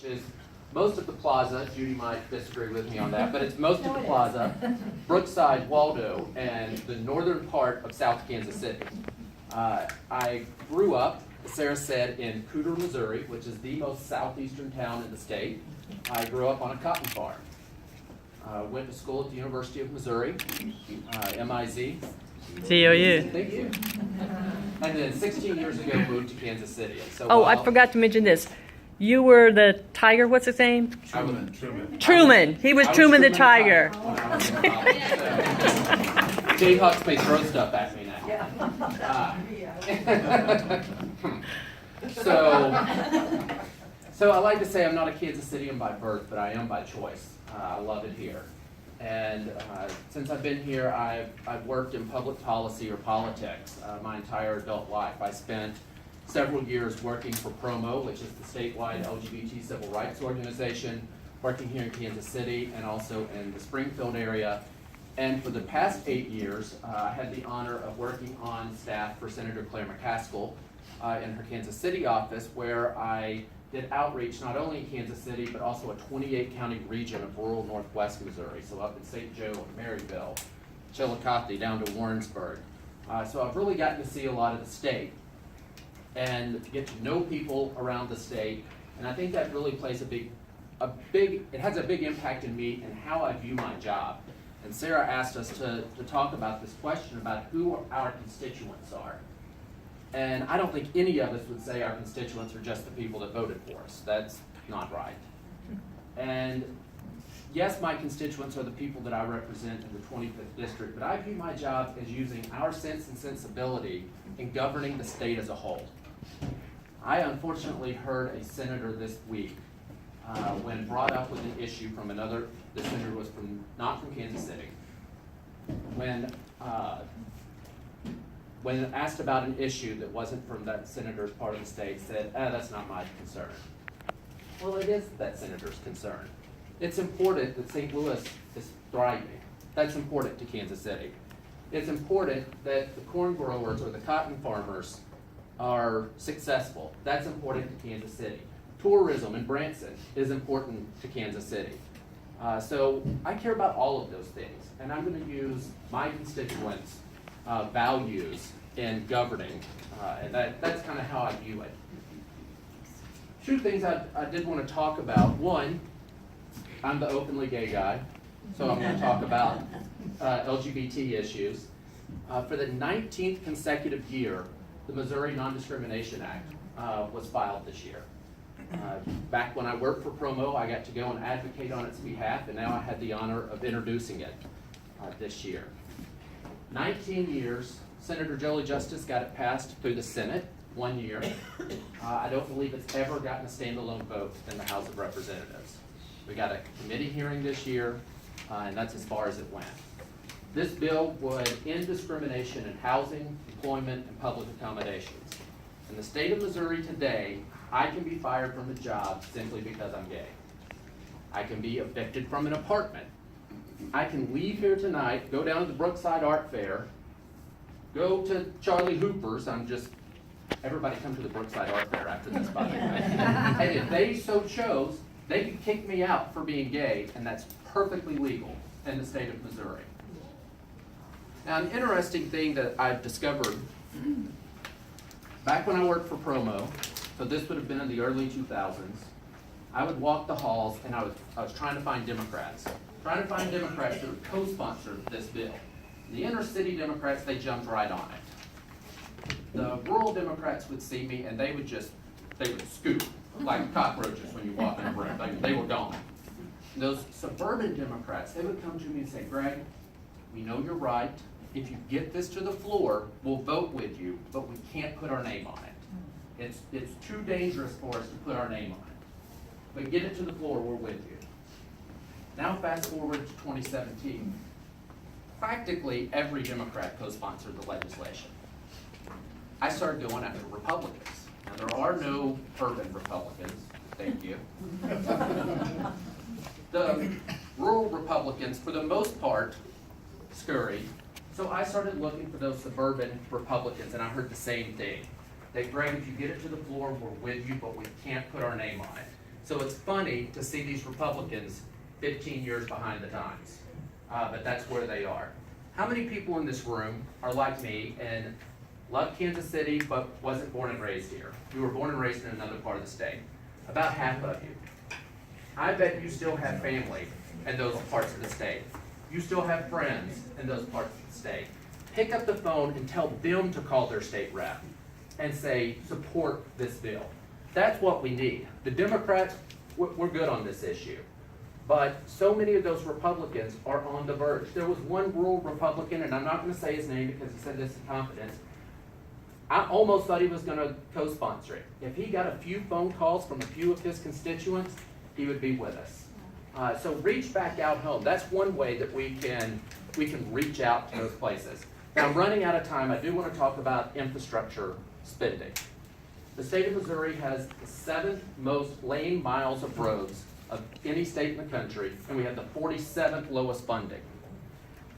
which is most of the plaza. Judy might disagree with me on that, but it's most of the plaza, Brookside, Waldo, and the northern part of South Kansas City. I grew up, as Sarah said, in Cooter, Missouri, which is the most southeastern town in the state. I grew up on a cotton farm. Went to school at the University of Missouri, MIZ. COU. Thank you. And then 16 years ago moved to Kansas City. And so Oh, I forgot to mention this. You were the tiger, what's his name? Truman. He was Truman the tiger. Jayhawks may throw stuff at me now. So I like to say I'm not a Kansas Citian by birth, but I am by choice. I love it here. And since I've been here, I've worked in public policy or politics my entire adult life. I spent several years working for PROMO, which is the statewide LGBT civil rights organization, working here in Kansas City and also in the Springfield area. And for the past 8 years, I had the honor of working on staff for Senator Claire McCaskill in her Kansas City office, where I did outreach not only in Kansas City, but also a 28-county region of rural northwest Missouri, so up in St. Joe and Maryville, Chillicothe, down to Warrensburg. So I've really gotten to see a lot of the state and get to know people around the state, and I think that really plays it has a big impact in me and how I view my job. And Sarah asked us to talk about this question about who our constituents are. And I don't think any of us would say our constituents are just the people that voted for us. That's not right. And yes, my constituents are the people that I represent in the 25th district, but I view my job as using our sense and sensibility in governing the state as a whole. I unfortunately heard a senator this week when brought up with an issue from the senator was not from Kansas City, when asked about an issue that wasn't from that senator's part of the state, said, that's not my concern. Well, it is that senator's concern. It's important that St. Louis is thriving. That's important to Kansas City. It's important that the corn growers or the cotton farmers are successful. That's important to Kansas City. Tourism in Branson is important to Kansas City. So I care about all of those things, and I'm going to use my constituents' values in governing, and that's kind of how I view it. Two things I did want to talk about. One, I'm the openly gay guy, so I'm going to talk about LGBT issues. For the 19th consecutive year, the Missouri Nondiscrimination Act was filed this year. Back when I worked for PROMO, I got to go and advocate on its behalf, and now I had the honor of introducing it this year. 19 years, Senator Jolie Justice got it passed through the Senate 1 year. I don't believe it's ever gotten a standalone vote in the House of Representatives. We got a committee hearing this year, and that's as far as it went. This bill would end discrimination in housing, employment, and public accommodations. In the state of Missouri today, I can be fired from a job simply because I'm gay. I can be evicted from an apartment. I can leave here tonight, go down to the Brookside Art Fair, go to Charlie Hooper's. Everybody come to the Brookside Art Fair after this, by the way. And if they so chose, they could kick me out for being gay, and that's perfectly legal in the state of Missouri. Now, an interesting thing that I've discovered, back when I worked for PROMO, so this would have been in the early 2000s, I would walk the halls and I was trying to find Democrats. Trying to find Democrats that would co-sponsor this bill. The inner city Democrats, they jumped right on it. The rural Democrats would see me and they would scoop like cockroaches when you walk in a room. They were gone. Those suburban Democrats, they would come to me and say, Greg, we know you're right. If you get this to the floor, we'll vote with you, but we can't put our name on it. It's too dangerous for us to put our name on it. But get it to the floor, we're with you. Now fast forward to 2017. Practically every Democrat co-sponsored the legislation. I started going after Republicans. Now there are no urban Republicans, thank you. The rural Republicans, for the most part, scurried. So I started looking for those suburban Republicans, and I heard the same thing. That, Greg, if you get it to the floor, we're with you, but we can't put our name on it. So it's funny to see these Republicans 15 years behind the times, but that's where they are. How many people in this room are like me and love Kansas City but wasn't born and raised here? You were born and raised in another part of the state. About half of you. I bet you still have family in those parts of the state. You still have friends in those parts of the state. Pick up the phone and tell them to call their state rep and say, support this bill. That's what we need. The Democrats, we're good on this issue. But so many of those Republicans are on the verge. There was one rural Republican, and I'm not going to say his name because he said this in confidence. I almost thought he was going to co-sponsor it. If he got a few phone calls from a few of his constituents, he would be with us. So reach back out home. That's one way that we can reach out to those places. Now, I'm running out of time. I do want to talk about infrastructure spending. The state of Missouri has the 7th most lane miles of roads of any state in the country, and we have the 47th lowest funding.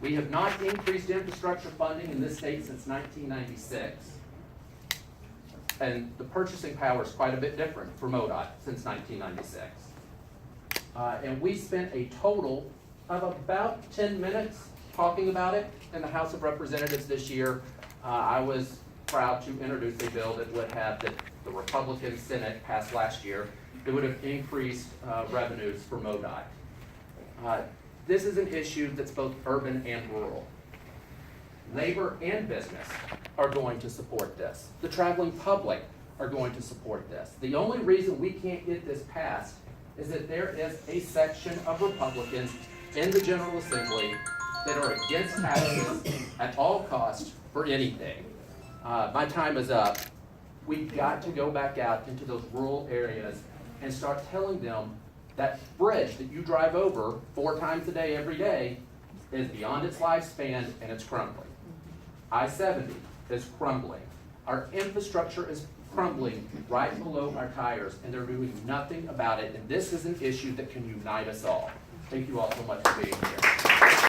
We have not increased infrastructure funding in this state since 1996. And the purchasing power is quite a bit different for MoDOT since 1996. And we spent a total of about 10 minutes talking about it in the House of Representatives this year. I was proud to introduce a bill that would have, that the Republican Senate passed last year, that would have increased revenues for MoDOT. This is an issue that's both urban and rural. Labor and business are going to support this. The traveling public are going to support this. The only reason we can't get this passed is that there is a section of Republicans in the General Assembly that are against taxes at all costs for anything. My time is up. We've got to go back out into those rural areas and start telling them that bridge that you drive over 4 times a day every day is beyond its lifespan and it's crumbling. I-70 is crumbling. Our infrastructure is crumbling right below our tires, and they're doing nothing about it, and this is an issue that can unite us all. Thank you all so much for being here.